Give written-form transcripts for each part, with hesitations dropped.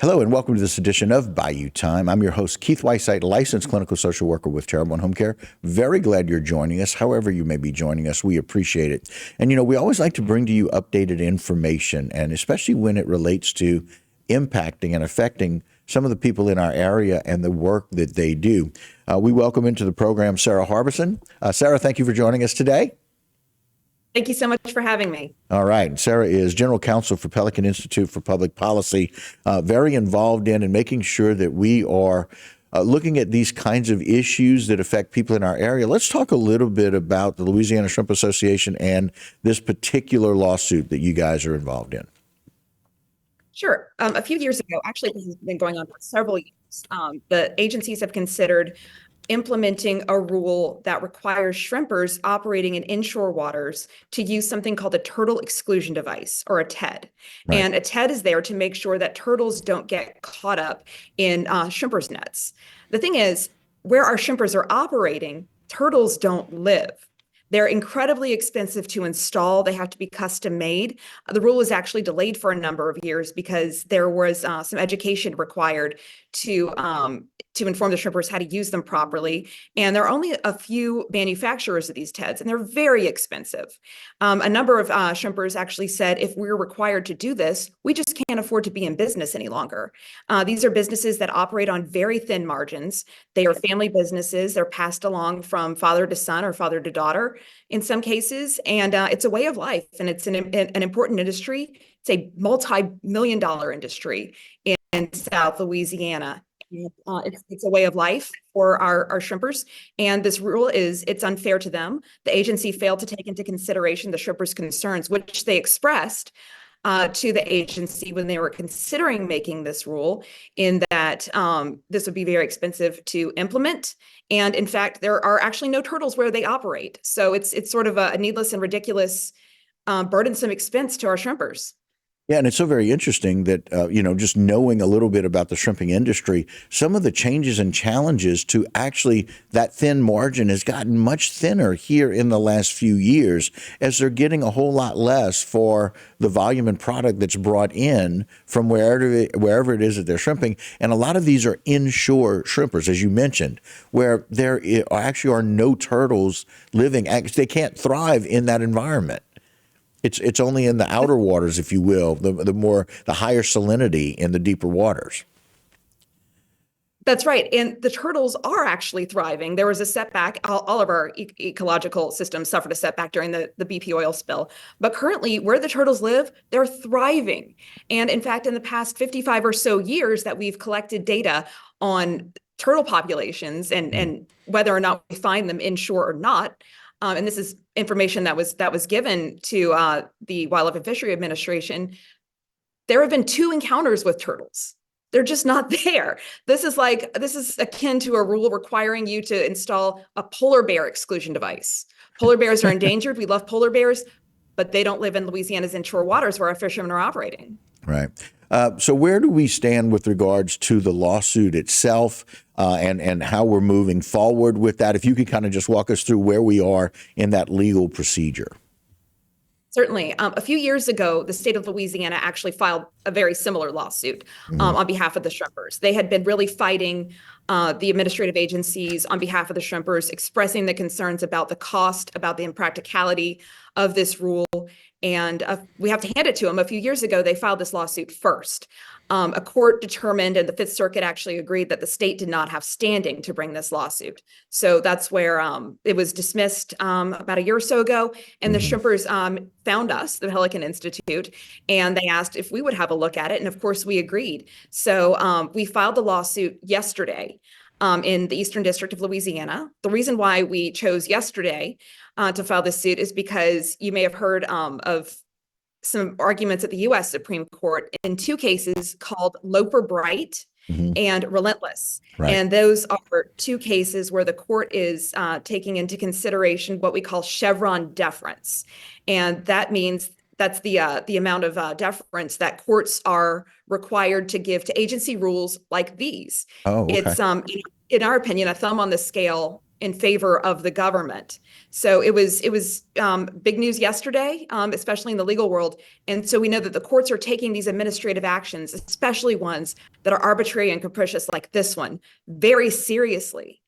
Hello and welcome to this edition of Bayou Time. I'm your host, Keith Weissite, licensed clinical social worker with Terrible and Home Care. Very glad you're joining us. However you may be joining us, we appreciate it. And we always like to bring to you updated information, and especially when it relates to impacting and affecting some of the people in our area and the work that they do. We welcome into the program Sarah Harbison. Sarah, thank you for joining us today. Thank you so much for having me. All right. Sarah is General Counsel for Pelican Institute for Public Policy, very involved in and making sure that we are looking at these kinds of issues that affect people in our area. Let's talk a little bit about the Louisiana Shrimp Association and this particular lawsuit that you guys are involved in. Sure. A few years ago, actually, this has been going on for several years. The agencies have considered implementing a rule that requires shrimpers operating in inshore waters to use something called a turtle exclusion device, or a TED. Right. And a TED is there to make sure that turtles don't get caught up in shrimpers' nets. The thing is, where our shrimpers are operating, turtles don't live. They're incredibly expensive to install. They have to be custom made. The rule was actually delayed for a number of years because there was some education required to inform the shrimpers how to use them properly. And there are only a few manufacturers of these TEDs, and they're very expensive. A number of shrimpers actually said, if we're required to do this, we just can't afford to be in business any longer. These are businesses that operate on very thin margins. They are family businesses. They're passed along from father to son or father to daughter in some cases. And it's a way of life, and it's an important industry. It's a multi-million-dollar industry in South Louisiana. It's a way of life for our shrimpers. And this rule it's unfair to them. The agency failed to take into consideration the shrimpers' concerns, which they expressed to the agency when they were considering making this rule, in that this would be very expensive to implement. And in fact, there are actually no turtles where they operate. So it's sort of a needless and ridiculous, burdensome expense to our shrimpers. Yeah, and it's so very interesting that, just knowing a little bit about the shrimping industry, some of the changes and challenges to actually that thin margin has gotten much thinner here in the last few years, as they're getting a whole lot less for the volume and product that's brought in from wherever it is that they're shrimping. And a lot of these are inshore shrimpers, as you mentioned, where there actually are no turtles living. They can't thrive in that environment. It's only in the outer waters, if you will, the higher salinity in the deeper waters. That's right. And the turtles are actually thriving. There was a setback. All of our ecological systems suffered a setback during the BP oil spill. But currently, where the turtles live, they're thriving. And in fact, in the past 55 or so years that we've collected data on turtle populations and whether or not we find them inshore or not, and this is information that was given to the Wildlife and Fishery Administration, there have been 2 encounters with turtles. They're just not there. This is akin to a rule requiring you to install a polar bear exclusion device. Polar bears are endangered. We love polar bears, but they don't live in Louisiana's inshore waters where our fishermen are operating. Right. So where do we stand with regards to the lawsuit itself and how we're moving forward with that? If you could kind of just walk us through where we are in that legal procedure. Certainly. A few years ago, the state of Louisiana actually filed a very similar lawsuit on behalf of the shrimpers. They had been really fighting the administrative agencies on behalf of the shrimpers, expressing the concerns about the cost, about the impracticality of this rule. And we have to hand it to them. A few years ago, they filed this lawsuit first. A court determined, and the Fifth Circuit actually agreed, that the state did not have standing to bring this lawsuit. So that's where it was dismissed about a year or so ago. And the shrimpers found us, the Pelican Institute, and they asked if we would have a look at it. And of course, we agreed. So we filed the lawsuit yesterday in the Eastern District of Louisiana. The reason why we chose yesterday to file this suit is because you may have heard of some arguments at the U.S. Supreme Court in 2 cases called Loper Bright and Relentless. Right. And those are 2 cases where the court is taking into consideration what we call Chevron deference. And that means that's the amount of deference that courts are required to give to agency rules like these. Oh, okay. It's, in our opinion, a thumb on the scale in favor of the government. So it was big news yesterday, especially in the legal world. And so we know that the courts are taking these administrative actions, especially ones that are arbitrary and capricious like this one, very seriously.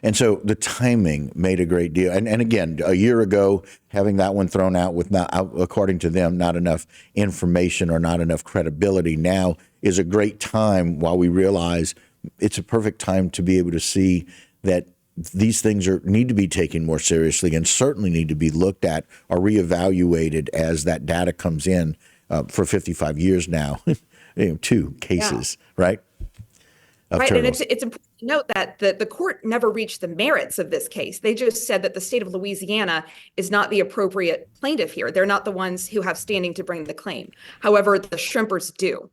And so the timing made a great deal. And again, a year ago, having that one thrown out with not, according to them, not enough information or not enough credibility now is a great time while we realize it's a perfect time to be able to see that these things need to be taken more seriously and certainly need to be looked at or reevaluated as that data comes in for 55 years now. 2 cases, right? Right, and it's important to note that the court never reached the merits of this case. They just said that the state of Louisiana is not the appropriate plaintiff here. They're not the ones who have standing to bring the claim. However, the shrimpers do.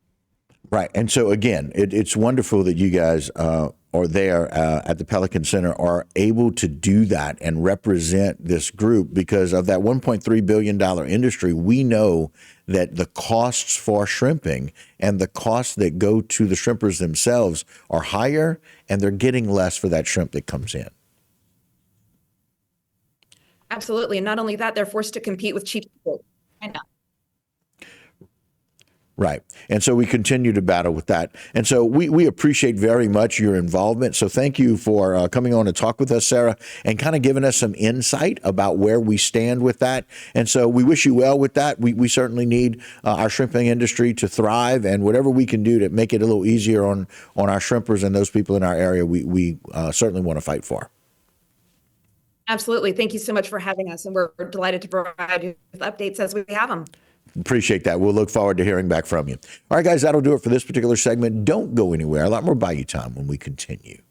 Right. And so, again, it's wonderful that you guys are there at the Pelican Center are able to do that and represent this group because of that $1.3 billion industry. We know that the costs for shrimping and the costs that go to the shrimpers themselves are higher, and they're getting less for that shrimp that comes in. Absolutely. And not only that, they're forced to compete with cheap China. Right. And so we continue to battle with that. And so we appreciate very much your involvement. So thank you for coming on to talk with us, Sarah, and kind of giving us some insight about where we stand with that. And so we wish you well with that. We certainly need our shrimping industry to thrive, and whatever we can do to make it a little easier on our shrimpers and those people in our area, we certainly want to fight for. Absolutely. Thank you so much for having us. And we're delighted to provide you with updates as we have them. Appreciate that. We'll look forward to hearing back from you. All right, guys, that'll do it for this particular segment. Don't go anywhere. A lot more Bayou Time when we continue.